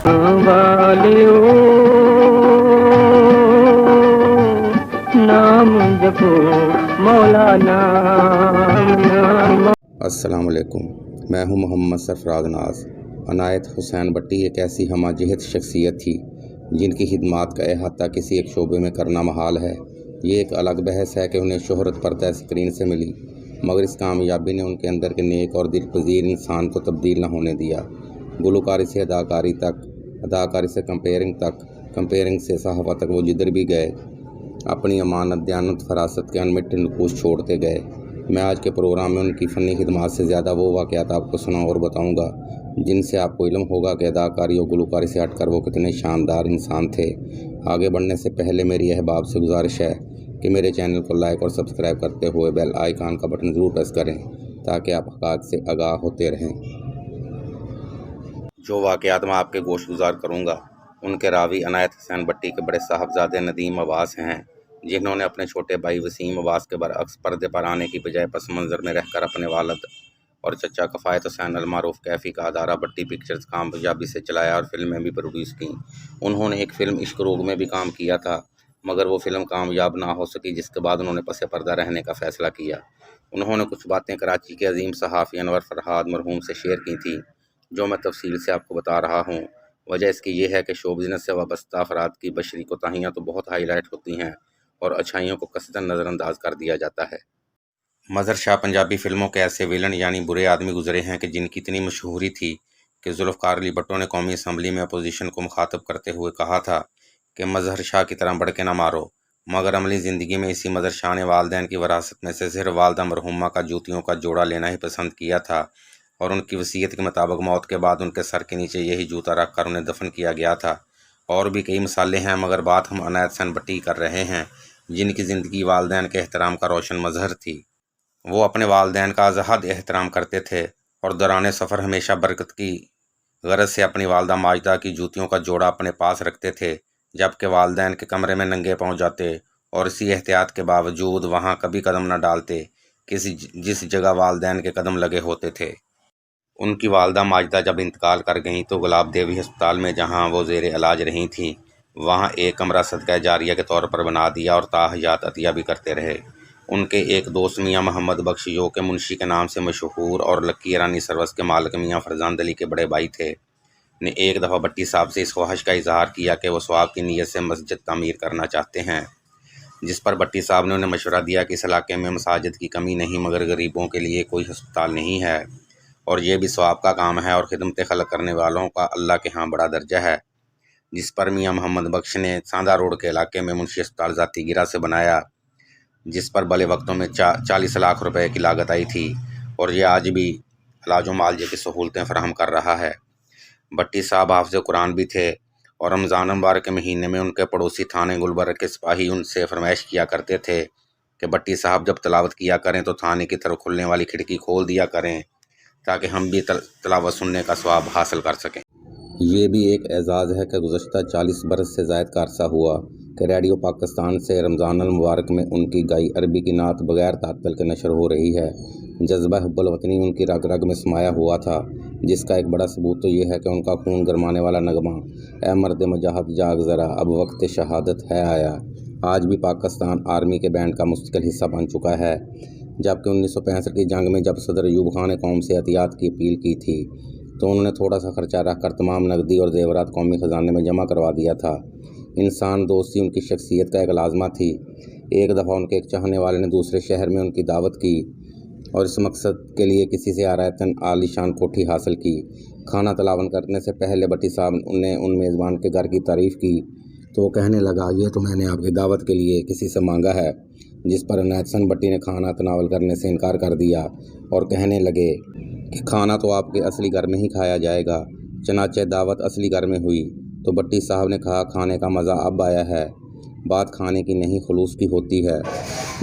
वालियों नाम जपो मौलाना नाम। अस्सलाम वालेकुम, मैं हूं मोहम्मद सरफराज नाज। अनायत हुसैन भट्टी एक ऐसी हमाजहत शख्सियत थी जिनकी खिदमात का अहाता किसी एक शोबे में करना महाल है। ये एक अलग बहस है कि उन्हें शोहरत पर्दा स्क्रीन से मिली, मगर इस कामयाबी ने उनके अंदर के नेक और दिलपजीर इंसान को तब्दील न होने दिया। गुलकारी से अदाकारी तक, अदाकारी से कंपेयरिंग तक, कंपेयरिंग से सहाफ़ा तक वो जिधर भी गए अपनी अमानत, दयानत, फरासत के अनमिटे नकूश छोड़ते गए। मैं आज के प्रोग्राम में उनकी फ़नी खिदमात से ज़्यादा वो वाक़यात आपको सुनाऊँ और बताऊँगा जिनसे आपको इल्म होगा कि अदाकारी और गुलकारी से हटकर वो कितने शानदार इंसान थे। आगे बढ़ने से पहले मेरी अहबाब से गुजारिश है कि मेरे चैनल को लाइक और सब्सक्राइब करते हुए बेल आइकान का बटन ज़रूर प्रेस करें ताकि आप हक़ाइक़ से आगाह होते रहें। जो वाक़यात मैं आपके गोश गुजार करूँगा उनके रावी अनायत हुसैन भट्टी के बड़े साहबजादे नदीम अब्बास हैं, जिन्होंने अपने छोटे भाई वसीम अब्बास के बरअक्स पर्दे पर आने की बजाय पस मंज़र में रहकर अपने वालिद और चचा कफ़ायत हुसैन अलमारूफ कैफ़ी का अदारा भट्टी पिक्चर्स कामयाबी से चलाया और फिल्में भी प्रोड्यूस की। उन्होंने एक फ़िल्म इश्क रोग में भी काम किया था, मगर वो फ़िल्म कामयाब ना हो सकी, जिसके बाद उन्होंने पसे पर्दा रहने का फ़ैसला किया। उन्होंने कुछ बातें कराची के अजीम सहाफ़ी अनवर फ़रहाद मरहूम से शेयर की थी, जो मैं तफसील से आपको बता रहा हूँ। वजह इसकी ये है कि शो बिज़नेस से वाबस्ता अफराद की बशरी कोताहियाँ तो बहुत हाईलाइट होती हैं और अच्छाइयों को कसरतन नज़रअंदाज कर दिया जाता है। मज़हर शाह पंजाबी फ़िल्मों के ऐसे विलन यानी बुरे आदमी गुजरे हैं कि जिनकी इतनी मशहूरी थी कि ज़ुल्फ़िकार अली भुट्टो ने कौमी असम्बली में अपोजिशन को मुखातब करते हुए कहा था कि मज़हर शाह की तरह बढ़ के ना मारो। मगर अमली ज़िंदगी में इसी मज़हर शाह ने वालदैन की वरासत में से सिर्फ वालदा मरहुमा का जूतियों का जोड़ा लेना ही पसंद किया था और उनकी वसीयत के मुताबिक मौत के बाद उनके सर के नीचे यही जूता रख कर उन्हें दफन किया गया था। और भी कई मिसालें हैं, मगर बात हम अनायत हुसैन भट्टी कर रहे हैं, जिनकी ज़िंदगी वालदैन के एहतराम का रोशन मज़हर थी। वो अपने वालदैन का अज़हद एहतराम करते थे और दौरान सफ़र हमेशा बरकत की गरज से अपनी वालदा माजिदा की जूतियों का जोड़ा अपने पास रखते थे, जबकि वालदैन के कमरे में नंगे पाँव जाते और इसी एहतियात के बावजूद वहाँ कभी कदम न डालते जिस जगह वालदैन के कदम लगे होते थे। उनकी वालदा माजिदा जब इंतकाल कर गईं तो गुलाब देवी अस्पताल में जहाँ वो ज़ेर इलाज रही थीं, वहाँ एक कमरा सदका जारिया के तौर पर बना दिया और ताहयात अतिया भी करते रहे। उनके एक दोस्त मियाँ मोहम्मद बख्श, जो कि मुंशी के नाम से मशहूर और लक्की ईरानी सर्वस के मालिक मियाँ फरजांद अली के बड़े भाई थे, ने एक दफ़ा भट्टी साहब से इस ख्वाहिश का इजहार किया कि वो सवाब की नीयत से मस्जिद तामीर करना चाहते हैं, जिस पर भट्टी साहब ने उन्हें मशवरा दिया कि इस इलाके में मसाजिद की कमी नहीं, मगर गरीबों के लिए कोई हस्पताल नहीं है और ये भी सवाब का काम है और खिदमत खलक करने वालों का अल्लाह के यहाँ बड़ा दर्जा है। जिस पर मियाँ मोहम्मद बख्श ने सांदा रोड के इलाके में मुंशी अस्पताल ज़ाती गिरा से बनाया, जिस पर भले वक्तों में 40 लाख रुपए की लागत आई थी और ये आज भी इलाज मुआलजे की सहूलतें फराहम कर रहा है। भट्टी साहब हाफ़िज़ कुरान भी थे और रमज़ान मुबारक के महीने में उनके पड़ोसी थाने गुलबर्ग के सिपाही उनसे फरमाइश किया करते थे कि भट्टी साहब जब तलावत किया करें तो थाने की तरफ खुलने वाली खिड़की खोल दिया करें ताकि हम भी तलावत सुनने का सवाब हासिल कर सकें। ये भी एक एजाज़ है कि गुज़श्ता 40 बरस से ज़ायद का अरसा हुआ कि रेडियो पाकिस्तान से रमज़ान अल मुबारक में उनकी गाई अरबी की नात बग़ैर तात्तल के नशर हो रही है। जज्बा हुब्बुल वतनी उनकी रग रग में समाया हुआ था, जिसका एक बड़ा सबूत तो ये है कि उनका खून गरमाने वाला नगमा ए मर्द मुजाहिद जाग ज़रा अब वक्त शहादत है आया आज भी पाकिस्तान आर्मी के बैंड का मुस्तकिल हिस्सा बन चुका है। जबकि 1965 की जंग में जब सदर अयूब खान ने कौम से एहतियात की अपील की थी तो उन्होंने थोड़ा सा खर्चा रखकर तमाम नकदी और जेवरात कौमी ख़जाने में जमा करवा दिया था। इंसान दोस्ती उनकी शख्सियत का एक लाजमा थी। एक दफ़ा उनके एक चाहने वाले ने दूसरे शहर में उनकी दावत की और इस मकसद के लिए किसी से आरायतन आलीशान कोठी हासिल की। खाना तलावन करने से पहले भट्टी साहब ने उन मेज़बान के घर की तारीफ़ की तो वो कहने लगा, ये तो मैंने आपकी दावत के लिए किसी से मांगा है। जिस पर अनायत हुसैन भट्टी ने खाना तनावल करने से इनकार कर दिया और कहने लगे कि खाना तो आपके असली घर में ही खाया जाएगा। चनाचे दावत असली घर में हुई तो भट्टी साहब ने कहा, खाने का मज़ा अब आया है, बात खाने की नहीं खुलूस की होती है।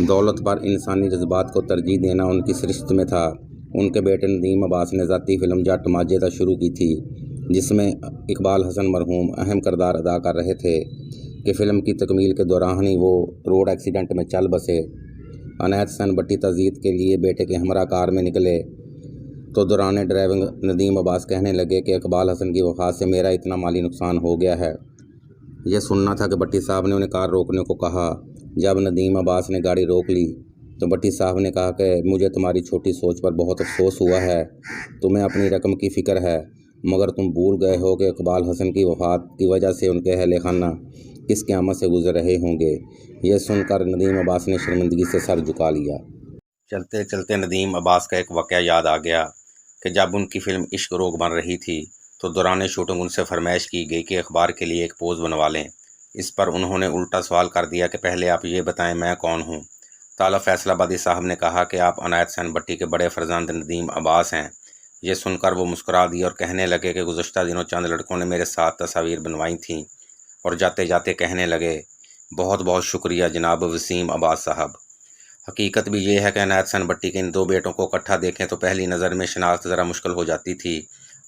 दौलत पर इंसानी जज्बात को तरजीह देना उनकी सिरिश्त में था। उनके बेटे नदीम अब्बास ने ज़ाती फ़िल्म जट माजिदा शुरू की थी, जिसमें इकबाल हसन मरहूम अहम किरदार अदा कर रहे थे कि फ़िल्म की तकमील के दौरान ही वो रोड एक्सीडेंट में चल बसे। अनायत हुसैन भट्टी तज़ीद के लिए बेटे के हमरा कार में निकले تو دوران ڈرائیونگ ندیم عباس کہنے لگے کہ اقبال حسن کی وفات سے میرا اتنا مالی نقصان ہو گیا ہے۔ یہ سننا تھا کہ بٹی صاحب نے انہیں کار روکنے کو کہا۔ جب ندیم عباس نے گاڑی روک لی تو بٹی صاحب نے کہا کہ مجھے تمہاری چھوٹی سوچ پر بہت افسوس ہوا ہے، تمہیں اپنی رقم کی فکر ہے، مگر تم بھول گئے ہو کہ اقبال حسن کی وفات کی وجہ سے ان کے اہل خانہ کس قیامت سے گزر رہے ہوں گے۔ یہ سن کر ندیم عباس نے شرمندگی سے سر جھکا لیا۔ چلتے چلتے ندیم عباس کا ایک واقعہ یاد آ گیا کہ جب ان کی فلم عشق روگ بن رہی تھی تو دوران شوٹنگ ان سے فرمائش کی گئی کہ اخبار کے لیے ایک پوز بنوا لیں۔ اس پر انہوں نے الٹا سوال کر دیا کہ پہلے آپ یہ بتائیں میں کون ہوں۔ طالب فیصل آبادی صاحب نے کہا کہ آپ عنایت حسین بٹی کے بڑے فرزند ندیم عباس ہیں۔ یہ سن کر وہ مسکرا دی اور کہنے لگے کہ گزشتہ دنوں چند لڑکوں نے میرے ساتھ تصاویر بنوائی تھیں، اور جاتے جاتے کہنے لگے بہت بہت شکریہ جناب وسیم عباس صاحب۔ حقیقت بھی یہ ہے کہ عنایت حسین بٹی کے ان دو بیٹوں کو اکٹھا دیکھیں تو پہلی نظر میں شناخت ذرا مشکل ہو جاتی تھی۔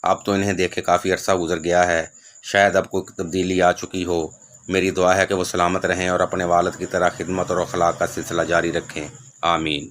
اب تو انہیں دیکھے کافی عرصہ گزر گیا ہے، شاید اب کوئی تبدیلی آ چکی ہو۔ میری دعا ہے کہ وہ سلامت رہیں اور اپنے والد کی طرح خدمت اور اخلاق کا سلسلہ جاری رکھیں، آمین۔